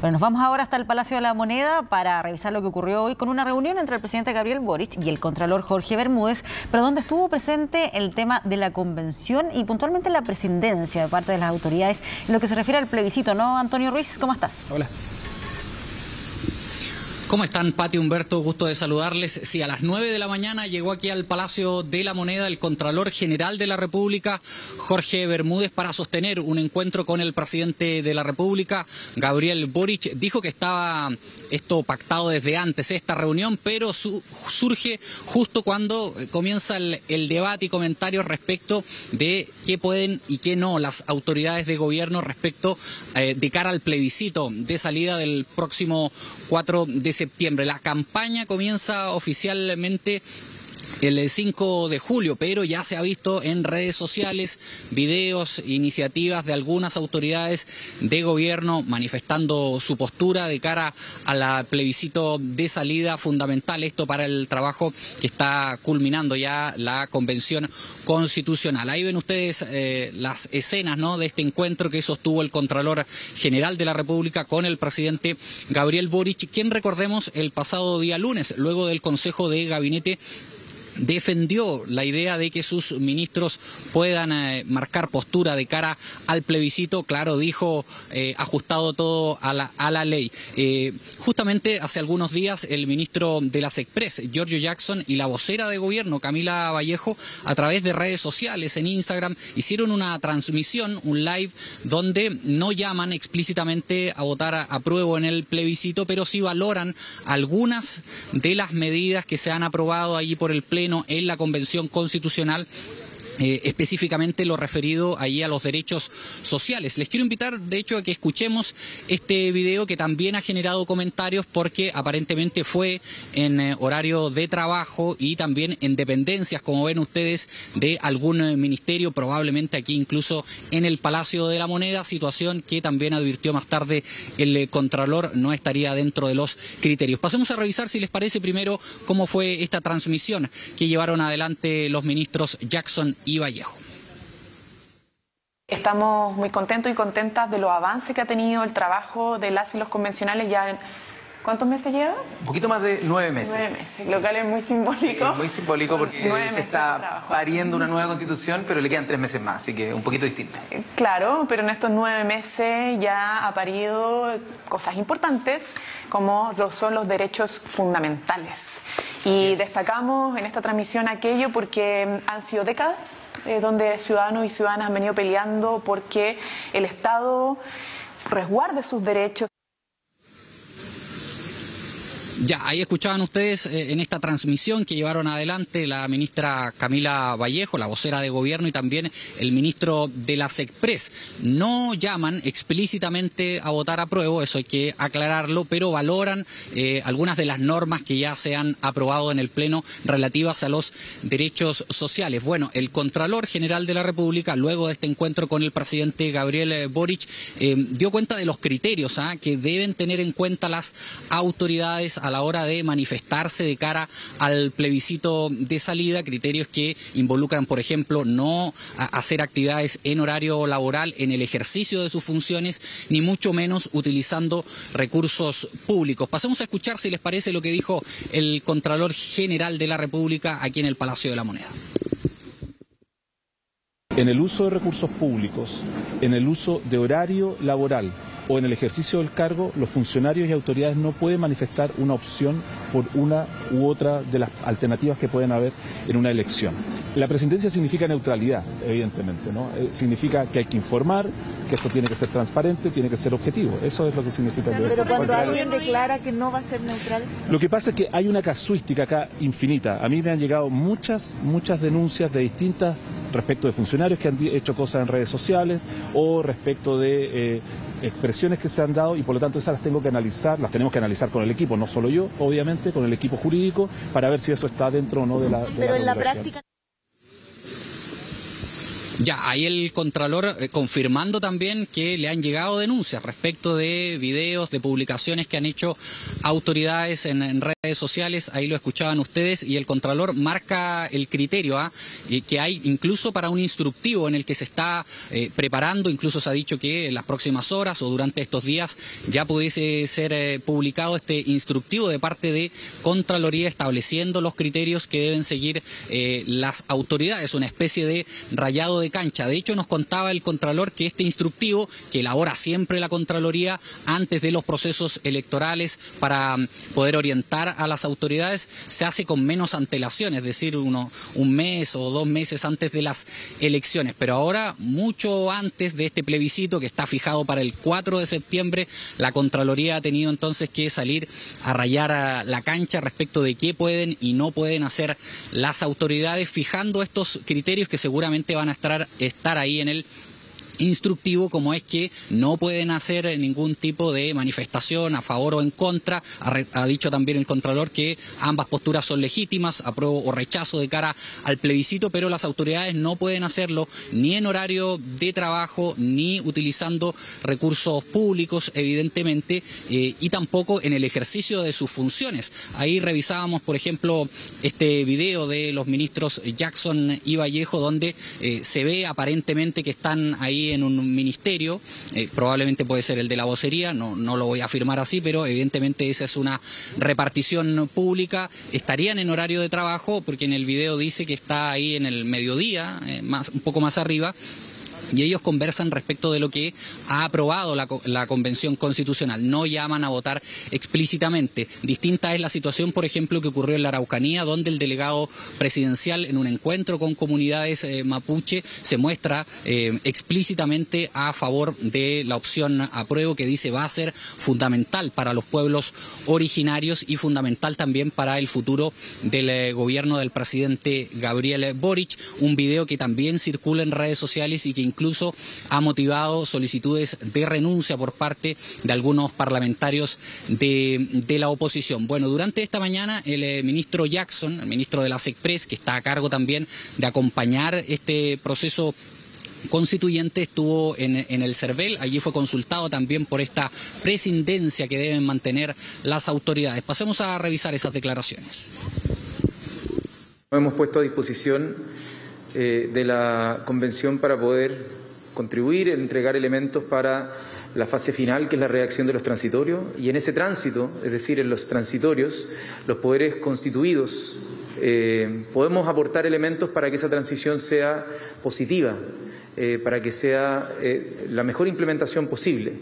Bueno, nos vamos ahora hasta el Palacio de la Moneda para revisar lo que ocurrió hoy con una reunión entre el presidente Gabriel Boric y el contralor Jorge Bermúdez, pero donde estuvo presente el tema de la convención y puntualmente la presidencia de parte de las autoridades en lo que se refiere al plebiscito, ¿no? Antonio Ruiz, ¿cómo estás? Hola. ¿Cómo están, Pati, Humberto? Gusto de saludarles. Sí, a las 9 de la mañana llegó aquí al Palacio de la Moneda el Contralor General de la República, Jorge Bermúdez, para sostener un encuentro con el presidente de la República, Gabriel Boric. Dijo que estaba esto pactado desde antes, esta reunión, pero surge justo cuando comienza el debate y comentarios respecto de qué pueden y qué no las autoridades de gobierno respecto de cara al plebiscito de salida del próximo 4 de septiembre. La campaña comienza oficialmente el 5 de julio, pero ya se ha visto en redes sociales videos, iniciativas de algunas autoridades de gobierno manifestando su postura de cara al plebiscito de salida fundamental, esto para el trabajo que está culminando ya la Convención Constitucional. Ahí ven ustedes las escenas, ¿no?, de este encuentro que sostuvo el Contralor General de la República con el presidente Gabriel Boric, quien, recordemos, el pasado día lunes, luego del Consejo de Gabinete, defendió la idea de que sus ministros puedan marcar postura de cara al plebiscito, claro, dijo, ajustado todo a la ley. Justamente hace algunos días el ministro de las Express, Giorgio Jackson, y la vocera de gobierno, Camila Vallejo, a través de redes sociales, en Instagram, hicieron una transmisión, un live, donde no llaman explícitamente a votar a apruebo en el plebiscito, pero sí valoran algunas de las medidas que se han aprobado allí por el Pleno en la Convención Constitucional, específicamente lo referido ahí a los derechos sociales. Les quiero invitar, de hecho, a que escuchemos este video que también ha generado comentarios porque aparentemente fue en horario de trabajo y también en dependencias, como ven ustedes, de algún ministerio, probablemente aquí incluso en el Palacio de la Moneda, situación que también advirtió más tarde el Contralor no estaría dentro de los criterios. Pasemos a revisar, si les parece, primero cómo fue esta transmisión que llevaron adelante los ministros Jackson y Vallejo. Estamos muy contentos y contentas de los avances que ha tenido el trabajo de las y los convencionales ya. ¿Cuántos meses lleva? Un poquito más de 9 meses. 9 meses, lo cual es muy simbólico. Es muy simbólico porque se está pariendo una nueva constitución, pero le quedan 3 meses más, así que un poquito distinto. Claro, pero en estos 9 meses ya ha parido cosas importantes, como son los derechos fundamentales. Y destacamos en esta transmisión aquello porque han sido décadas donde ciudadanos y ciudadanas han venido peleando porque el Estado resguarde sus derechos. Ya, ahí escuchaban ustedes en esta transmisión que llevaron adelante la ministra Camila Vallejo, la vocera de gobierno, y también el ministro de las Express. No llaman explícitamente a votar apruebo, eso hay que aclararlo, pero valoran algunas de las normas que ya se han aprobado en el Pleno relativas a los derechos sociales. Bueno, el Contralor General de la República, luego de este encuentro con el presidente Gabriel Boric, dio cuenta de los criterios que deben tener en cuenta las autoridades a la hora de manifestarse de cara al plebiscito de salida, criterios que involucran, por ejemplo, no hacer actividades en horario laboral en el ejercicio de sus funciones, ni mucho menos utilizando recursos públicos. Pasemos a escuchar, si les parece, lo que dijo el Contralor General de la República aquí en el Palacio de la Moneda. En el uso de recursos públicos, en el uso de horario laboral o en el ejercicio del cargo, los funcionarios y autoridades no pueden manifestar una opción por una u otra de las alternativas que pueden haber en una elección. La presidencia significa neutralidad, evidentemente, ¿no? Significa que hay que informar, que esto tiene que ser transparente, tiene que ser objetivo. Eso es lo que significa. Pero cuando alguien declara que no va a ser neutral. Lo que pasa es que hay una casuística acá infinita. A mí me han llegado muchas denuncias de distintas respecto de funcionarios que han hecho cosas en redes sociales o respecto de expresiones que se han dado, y por lo tanto esas las tengo que analizar, las tenemos que analizar con el equipo, no solo yo, obviamente, con el equipo jurídico, para ver si eso está dentro o no de la Pero en la práctica. Ya, ahí el Contralor confirmando también que le han llegado denuncias respecto de videos, de publicaciones que han hecho autoridades en redes sociales, ahí lo escuchaban ustedes, y el Contralor marca el criterio que hay incluso para un instructivo en el que se está preparando, incluso se ha dicho que en las próximas horas o durante estos días ya pudiese ser publicado este instructivo de parte de Contraloría estableciendo los criterios que deben seguir las autoridades, una especie de rayado de cancha. De hecho, nos contaba el Contralor que este instructivo, que elabora siempre la Contraloría antes de los procesos electorales para poder orientar a las autoridades, se hace con menos antelación, es decir, un mes o 2 meses antes de las elecciones. Pero ahora, mucho antes de este plebiscito que está fijado para el 4 de septiembre, la Contraloría ha tenido entonces que salir a rayar a la cancha respecto de qué pueden y no pueden hacer las autoridades, fijando estos criterios que seguramente van a estar ahí en el instructivo, como es que no pueden hacer ningún tipo de manifestación a favor o en contra. Ha dicho también el Contralor que ambas posturas son legítimas, apruebo o rechazo de cara al plebiscito, pero las autoridades no pueden hacerlo ni en horario de trabajo, ni utilizando recursos públicos, evidentemente, y tampoco en el ejercicio de sus funciones. Ahí revisábamos, por ejemplo, este video de los ministros Jackson y Vallejo, donde se ve aparentemente que están ahí en un ministerio, probablemente puede ser el de la vocería, no lo voy a afirmar así, pero evidentemente esa es una repartición pública. Estarían en horario de trabajo, porque en el video dice que está ahí en el mediodía, un poco más arriba, y ellos conversan respecto de lo que ha aprobado la Convención Constitucional. No llaman a votar explícitamente. Distinta es la situación, por ejemplo, que ocurrió en la Araucanía, donde el delegado presidencial, en un encuentro con comunidades mapuche, se muestra explícitamente a favor de la opción apruebo, que dice va a ser fundamental para los pueblos originarios y fundamental también para el futuro del gobierno del presidente Gabriel Boric. Un video que también circula en redes sociales y que incluso ha motivado solicitudes de renuncia por parte de algunos parlamentarios de la oposición. Bueno, durante esta mañana el ministro Jackson, el ministro de la SECPRES, que está a cargo también de acompañar este proceso constituyente, estuvo en el CERVEL. Allí fue consultado también por esta presidencia que deben mantener las autoridades. Pasemos a revisar esas declaraciones. Hemos puesto a disposición de la Convención para poder contribuir, entregar elementos para la fase final, que es la redacción de los transitorios, y en ese tránsito, es decir, en los transitorios, los poderes constituidos podemos aportar elementos para que esa transición sea positiva, para que sea la mejor implementación posible.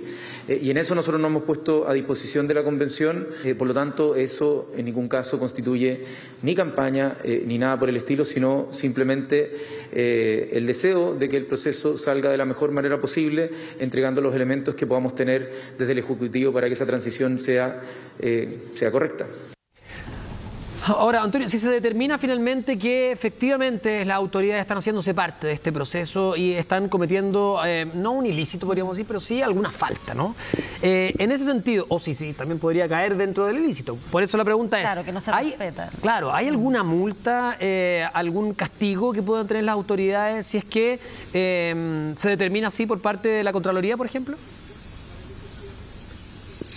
Y en eso nosotros nos hemos puesto a disposición de la Convención, por lo tanto eso en ningún caso constituye ni campaña ni nada por el estilo, sino simplemente el deseo de que el proceso salga de la mejor manera posible, entregando los elementos que podamos tener desde el Ejecutivo para que esa transición sea correcta. Ahora, Antonio, si se determina finalmente que efectivamente las autoridades están haciéndose parte de este proceso y están cometiendo, no un ilícito podríamos decir, pero sí alguna falta, ¿no? En ese sentido, o sí, también podría caer dentro del ilícito. Por eso la pregunta es... Claro, que no se respeta. Claro, ¿hay alguna multa, algún castigo que puedan tener las autoridades si es que se determina así por parte de la Contraloría, por ejemplo?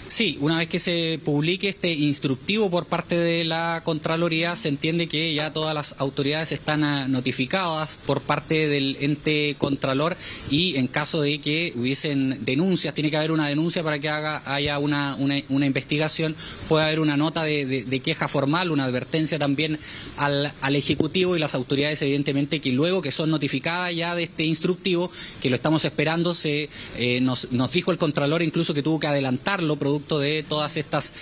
Sí, una vez que se publique este instructivo por parte de la Contraloría, se entiende que ya todas las autoridades están notificadas por parte del ente Contralor, y en caso de que hubiesen denuncias, tiene que haber una denuncia para que haya una investigación, puede haber una nota de queja formal, una advertencia también al Ejecutivo, y las autoridades evidentemente que luego que son notificadas ya de este instructivo, que lo estamos esperando, nos dijo el Contralor incluso que tuvo que adelantarlo producto de todas estas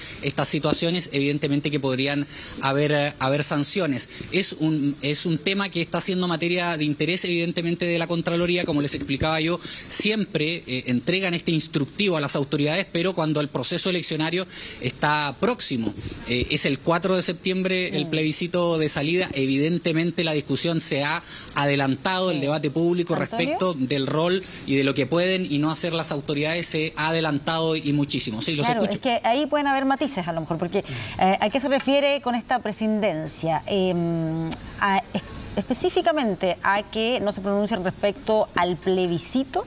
situaciones, evidentemente que podrían haber sanciones. Es un tema que está siendo materia de interés evidentemente de la Contraloría. Como les explicaba yo, siempre entregan este instructivo a las autoridades, pero cuando el proceso eleccionario está próximo, es el 4 de septiembre el plebiscito de salida, evidentemente la discusión se ha adelantado, el debate público respecto del rol y de lo que pueden y no hacer las autoridades se ha adelantado y muchísimo. Sí, claro, es que ahí pueden haber matices a lo mejor, porque ¿a qué se refiere con esta presidencia? específicamente a que no se pronuncien respecto al plebiscito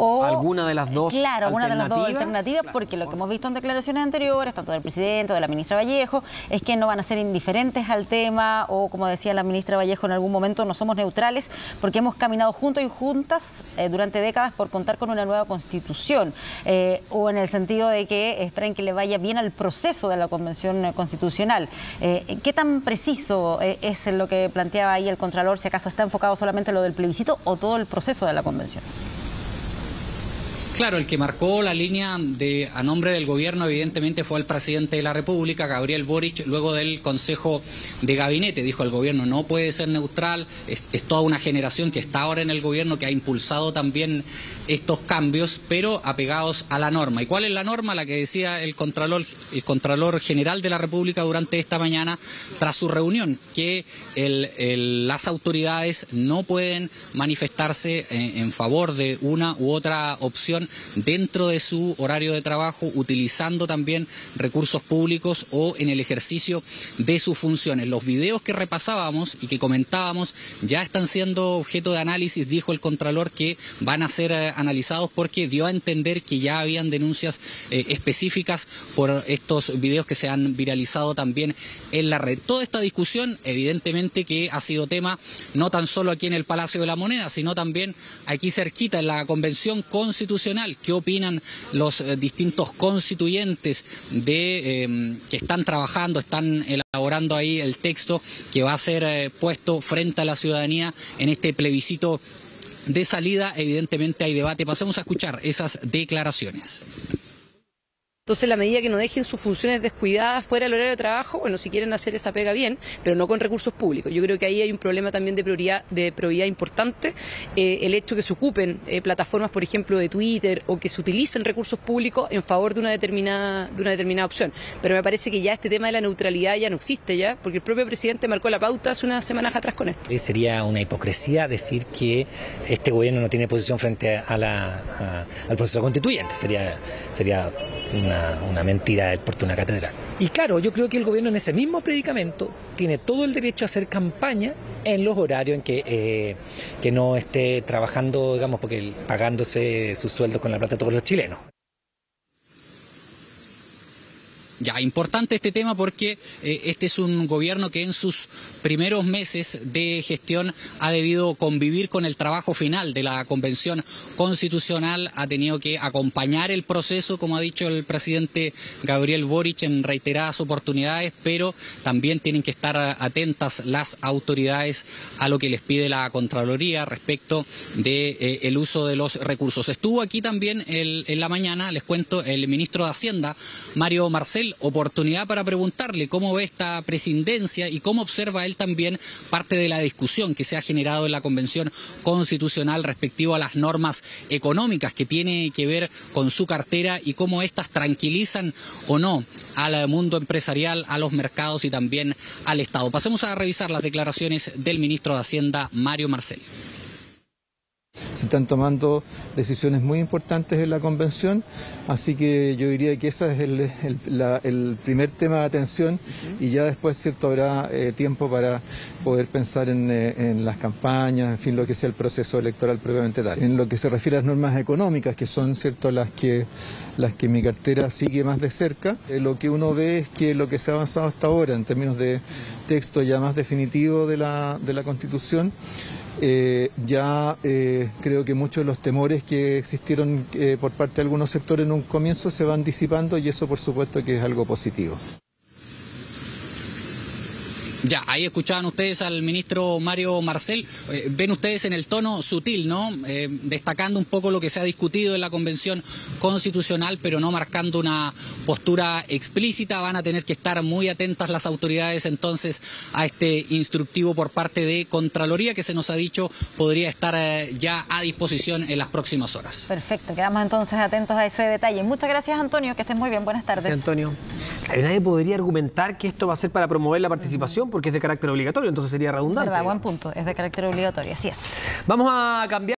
o alguna de las dos claro, alguna de las dos alternativas, claro, porque lo que hemos visto en declaraciones anteriores, tanto del presidente o de la ministra Vallejo, es que no van a ser indiferentes al tema o, como decía la ministra Vallejo en algún momento, no somos neutrales porque hemos caminado juntos y juntas durante décadas por contar con una nueva constitución, o en el sentido de que esperan que le vaya bien al proceso de la convención constitucional. ¿Qué tan preciso es lo que planteaba ahí el Contralor, si acaso está enfocado solamente en lo del plebiscito o todo el proceso de la convención? Claro, el que marcó la línea a nombre del gobierno evidentemente fue el presidente de la República, Gabriel Boric, luego del Consejo de Gabinete. Dijo: el gobierno no puede ser neutral, es toda una generación que está ahora en el gobierno que ha impulsado también estos cambios, pero apegados a la norma. ¿Y cuál es la norma? La que decía el Contralor General de la República durante esta mañana, tras su reunión, que las autoridades no pueden manifestarse en favor de una u otra opción dentro de su horario de trabajo, utilizando también recursos públicos o en el ejercicio de sus funciones. Los videos que repasábamos y que comentábamos ya están siendo objeto de análisis, dijo el Contralor, que van a ser analizados porque dio a entender que ya habían denuncias específicas por estos videos que se han viralizado también en la red. Toda esta discusión evidentemente que ha sido tema no tan solo aquí en el Palacio de la Moneda, sino también aquí cerquita en la Convención Constitucional. ¿Qué opinan los distintos constituyentes que están trabajando, están elaborando ahí el texto que va a ser puesto frente a la ciudadanía en este plebiscito de salida? Evidentemente hay debate. Pasemos a escuchar esas declaraciones. Entonces, la medida que no dejen sus funciones descuidadas fuera del horario de trabajo, bueno, si quieren hacer esa pega bien, pero no con recursos públicos. Yo creo que ahí hay un problema también de prioridad importante. El hecho que se ocupen plataformas, por ejemplo, de Twitter, o que se utilicen recursos públicos en favor de una determinada opción. Pero me parece que ya este tema de la neutralidad ya no existe ya, porque el propio presidente marcó la pauta hace unas semanas atrás con esto. Sería una hipocresía decir que este gobierno no tiene posición frente al proceso constituyente. Sería una mentira del porte de una catedral. Y claro, yo creo que el gobierno en ese mismo predicamento tiene todo el derecho a hacer campaña en los horarios en que no esté trabajando, digamos, porque pagándose sus sueldos con la plata de todos los chilenos. Ya, importante este tema porque este es un gobierno que en sus primeros meses de gestión ha debido convivir con el trabajo final de la Convención Constitucional, ha tenido que acompañar el proceso, como ha dicho el presidente Gabriel Boric en reiteradas oportunidades, pero también tienen que estar atentas las autoridades a lo que les pide la Contraloría respecto de el uso de los recursos. Estuvo aquí también en la mañana, les cuento, el ministro de Hacienda, Mario Marcel. Oportunidad para preguntarle cómo ve esta presidencia y cómo observa él también parte de la discusión que se ha generado en la Convención Constitucional respectivo a las normas económicas que tiene que ver con su cartera y cómo éstas tranquilizan o no al mundo empresarial, a los mercados y también al Estado. Pasemos a revisar las declaraciones del ministro de Hacienda, Mario Marcel. Se están tomando decisiones muy importantes en la convención, así que yo diría que ese es el primer tema de atención, y ya después, cierto, habrá tiempo para poder pensar en las campañas, en fin, lo que sea el proceso electoral propiamente tal. En lo que se refiere a las normas económicas, que son, cierto, las que mi cartera sigue más de cerca, lo que uno ve es que lo que se ha avanzado hasta ahora en términos de texto ya más definitivo de la Constitución, creo que muchos de los temores que existieron por parte de algunos sectores en un comienzo se van disipando, y eso por supuesto que es algo positivo. Ya, ahí escuchaban ustedes al ministro Mario Marcel. Ven ustedes en el tono sutil, ¿no? Destacando un poco lo que se ha discutido en la Convención Constitucional, pero no marcando una postura explícita. Van a tener que estar muy atentas las autoridades entonces a este instructivo por parte de Contraloría, que se nos ha dicho podría estar ya a disposición en las próximas horas. Perfecto, quedamos entonces atentos a ese detalle. Muchas gracias, Antonio, que estés muy bien. Buenas tardes. Gracias, Antonio. Nadie podría argumentar que esto va a ser para promover la participación, porque es de carácter obligatorio, entonces sería redundante. Verdad, buen punto, es de carácter obligatorio, así es. Vamos a cambiar.